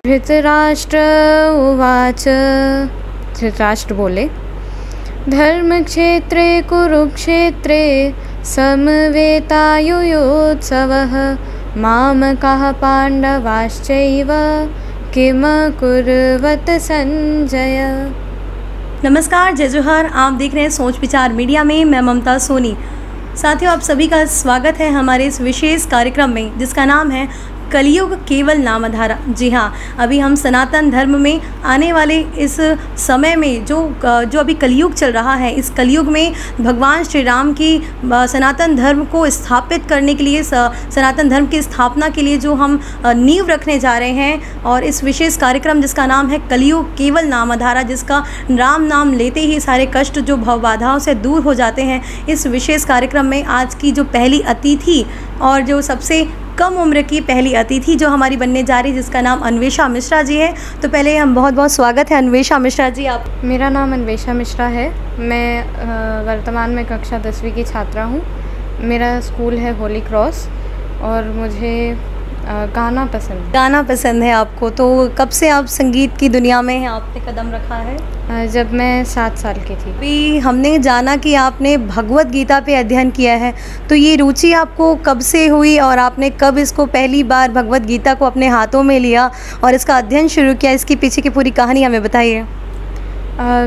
धृतराष्ट्र उवाच। धृतराष्ट्र बोले, धर्मक्षेत्रे कुरुक्षेत्रे समवेतायुयोत्सवः मामकाः पाण्डवाश्चैव किम कुर्वत संजय। नमस्कार, जय जोहार। आप देख रहे हैं सोच विचार मीडिया में। मैं ममता सोनी। साथियों, आप सभी का स्वागत है हमारे इस विशेष कार्यक्रम में जिसका नाम है कलयुग केवल नामधारा। जी हाँ, अभी हम सनातन धर्म में आने वाले इस समय में जो अभी कलयुग चल रहा है, इस कलयुग में भगवान श्री राम की सनातन धर्म को स्थापित करने के लिए, सनातन धर्म की स्थापना के लिए जो हम नींव रखने जा रहे हैं, और इस विशेष कार्यक्रम जिसका नाम है कलयुग केवल नामधारा, जिसका राम नाम लेते ही सारे कष्ट जो भव बाधाओं से दूर हो जाते हैं, इस विशेष कार्यक्रम में आज की जो पहली अतिथि और जो सबसे कम उम्र की पहली अतिथि जो हमारी बनने जा रही है, जिसका नाम अन्वेषा मिश्रा जी है। तो पहले हम बहुत बहुत स्वागत है अन्वेषा मिश्रा जी। आप? मेरा नाम अन्वेषा मिश्रा है। मैं वर्तमान में कक्षा 10वीं की छात्रा हूँ। मेरा स्कूल है होली क्रॉस और मुझे गाना पसंद है आपको। तो कब से आप संगीत की दुनिया में आपने कदम रखा है? जब मैं 7 साल की थी। अभी हमने जाना कि आपने भगवत गीता पे अध्ययन किया है, तो ये रुचि आपको कब से हुई और आपने कब इसको पहली बार भगवत गीता को अपने हाथों में लिया और इसका अध्ययन शुरू किया? इसके पीछे की पूरी कहानी हमें बताइए।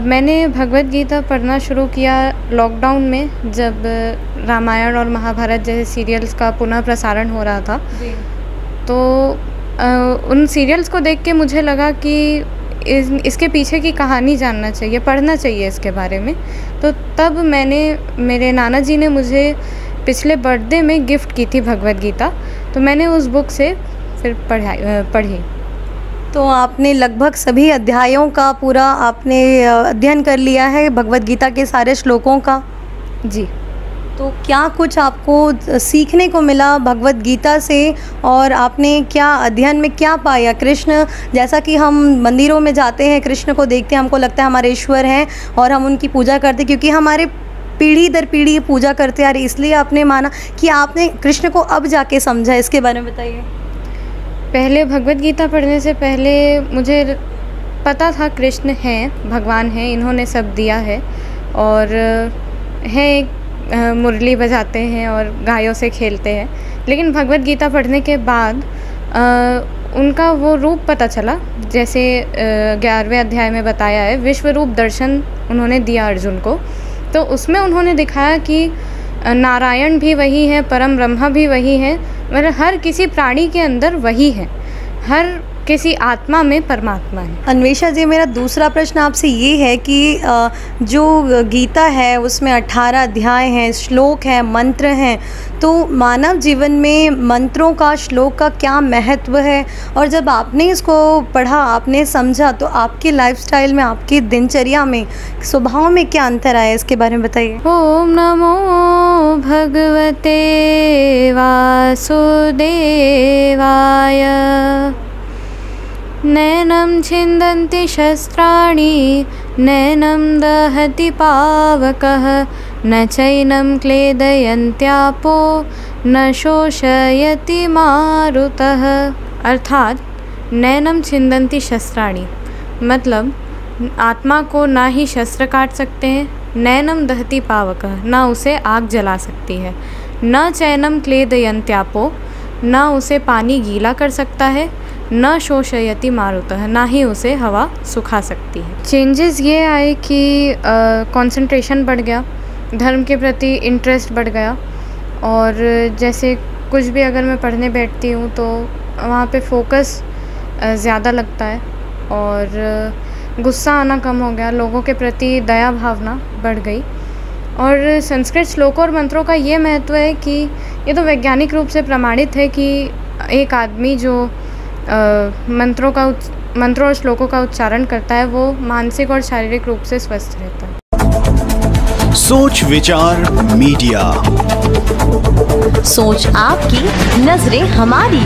मैंने भगवत गीता पढ़ना शुरू किया लॉकडाउन में, जब रामायण और महाभारत जैसे सीरियल्स का पुनः प्रसारण हो रहा था। तो उन सीरियल्स को देख के मुझे लगा कि इसके पीछे की कहानी जानना चाहिए, पढ़ना चाहिए इसके बारे में। तो तब मेरे नाना जी ने मुझे पिछले बर्थडे में गिफ्ट की थी भगवत गीता, तो मैंने उस बुक से फिर पढ़ी। तो आपने लगभग सभी अध्यायों का पूरा आपने अध्ययन कर लिया है, भगवत गीता के सारे श्लोकों का? जी। तो क्या कुछ आपको सीखने को मिला भगवत गीता से, और आपने क्या अध्ययन में क्या पाया? कृष्ण, जैसा कि हम मंदिरों में जाते हैं, कृष्ण को देखते हैं, हमको लगता है हमारे ईश्वर हैं और हम उनकी पूजा करते हैं क्योंकि हमारे पीढ़ी दर पीढ़ी पूजा करते आ रहे, इसलिए आपने माना कि आपने कृष्ण को अब जाके समझा। इसके बारे में बताइए। पहले भगवत गीता पढ़ने से पहले मुझे पता था कृष्ण हैं, भगवान हैं, इन्होंने सब दिया है और हैं, मुरली बजाते हैं और गायों से खेलते हैं। लेकिन भगवत गीता पढ़ने के बाद उनका वो रूप पता चला, जैसे 11वें अध्याय में बताया है, विश्व रूप दर्शन उन्होंने दिया अर्जुन को। तो उसमें उन्होंने दिखाया कि नारायण भी वही है, परम ब्रह्मा भी वही है, मतलब हर किसी प्राणी के अंदर वही है, हर किसी आत्मा में परमात्मा है। अन्वेषा जी, मेरा दूसरा प्रश्न आपसे ये है कि जो गीता है उसमें 18 अध्याय हैं, श्लोक हैं, मंत्र हैं, तो मानव जीवन में मंत्रों का, श्लोक का क्या महत्व है? और जब आपने इसको पढ़ा, आपने समझा, तो आपके लाइफस्टाइल में, आपकी दिनचर्या में, स्वभाव में क्या अंतर आया? इसके बारे में बताइए। ओम नमो भगवते वासुदेवाय। नैनं छिन्दन्ति शस्त्राणि नैनं दहति पावकः न चैनं क्लेदयन्त्यापो न शोषयति मारुतः। अर्थात नैनं छिन्दन्ति शस्त्राणि मतलब आत्मा को ना ही शस्त्र काट सकते हैं, नैनं दहति पावकः ना उसे आग जला सकती है, न चैनं क्लेदयन्त्यापो ना उसे पानी गीला कर सकता है, न शोषयति मारुतः ना ही उसे हवा सुखा सकती है। चेंजेस ये आए कि कंसंट्रेशन बढ़ गया, धर्म के प्रति इंटरेस्ट बढ़ गया, और जैसे कुछ भी अगर मैं पढ़ने बैठती हूँ तो वहाँ पे फोकस ज़्यादा लगता है और गुस्सा आना कम हो गया, लोगों के प्रति दया भावना बढ़ गई। और संस्कृत श्लोकों और मंत्रों का ये महत्व है कि ये तो वैज्ञानिक रूप से प्रमाणित है कि एक आदमी जो मंत्रों और श्लोकों का उच्चारण करता है वो मानसिक और शारीरिक रूप से स्वस्थ रहता है। सोच विचार मीडिया, सोच आपकी, नजरें हमारी।